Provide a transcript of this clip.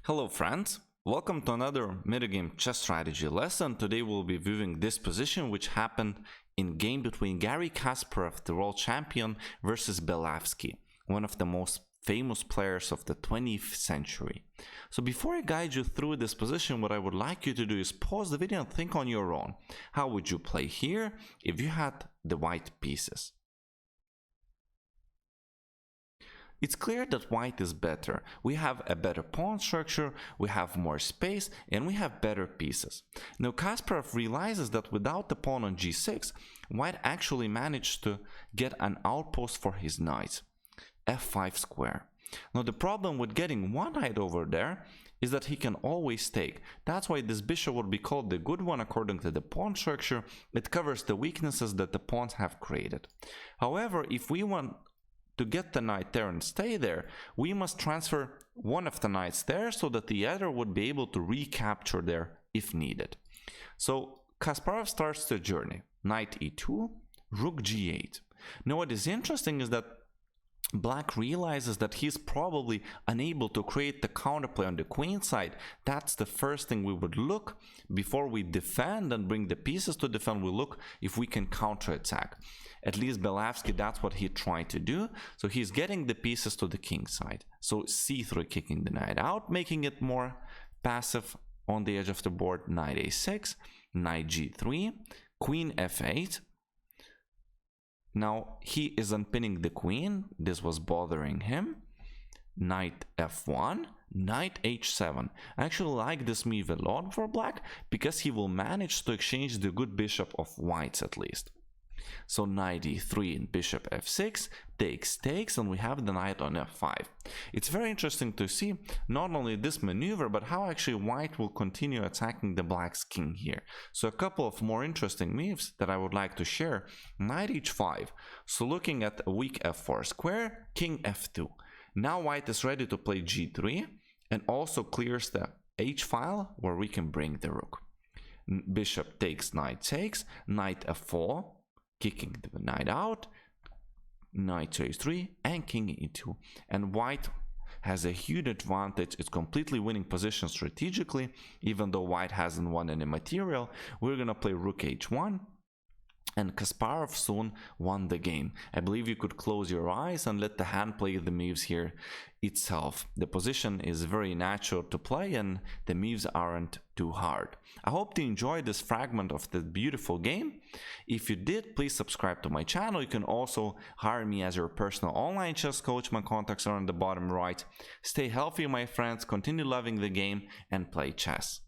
Hello friends, welcome to another metagame chess strategy lesson. Today we'll be viewing this position which happened in game between Garry Kasparov, the world champion, versus Belavsky, one of the most famous players of the 20th century. So before I guide you through this position, what I would like you to do is pause the video and think on your own. How would you play here if you had the white pieces? It's clear that white is better. We have a better pawn structure, we have more space, and we have better pieces. Now Kasparov realizes that without the pawn on g6, white actually managed to get an outpost for his knight, f5 square. Now the problem with getting one knight over there is that he can always take. That's why this bishop would be called the good one according to the pawn structure. It covers the weaknesses that the pawns have created. However, if we want to get the knight there and stay there, we must transfer one of the knights there so that the other would be able to recapture there if needed. So Kasparov starts the journey. Knight e2, rook g8. Now what is interesting is that Black realizes that he's probably unable to create the counterplay on the queen side. That's the first thing we would look before we defend and bring the pieces to defend. We look if we can counterattack. At least Belavsky, that's what he tried to do. So he's getting the pieces to the king side. So c3, kicking the knight out, making it more passive on the edge of the board. Knight a6, knight g3, queen f8. Now he is unpinning the queen. This was bothering him. Knight f1, knight h7. I actually like this move a lot for Black because he will manage to exchange the good bishop of whites at least. So knight e3 and bishop f6 takes, and we have the knight on f5. It's very interesting to see not only this maneuver, but how actually white will continue attacking the Black's king here. So a couple of more interesting moves that I would like to share. Knight h5. So looking at a weak f4 square, king f2. Now white is ready to play g3 and also clears the h file where we can bring the rook. Bishop takes, knight f4. Kicking the knight out, knight to h3, and king e2. And white has a huge advantage. It's completely winning position strategically, even though white hasn't won any material. We're gonna play rook h1, and Kasparov soon won the game. I believe you could close your eyes and let the hand play the moves here itself. The position is very natural to play and the moves aren't too hard. I hope you enjoyed this fragment of the beautiful game. If you did, please subscribe to my channel. You can also hire me as your personal online chess coach. My contacts are on the bottom right. Stay healthy, my friends. Continue loving the game and play chess.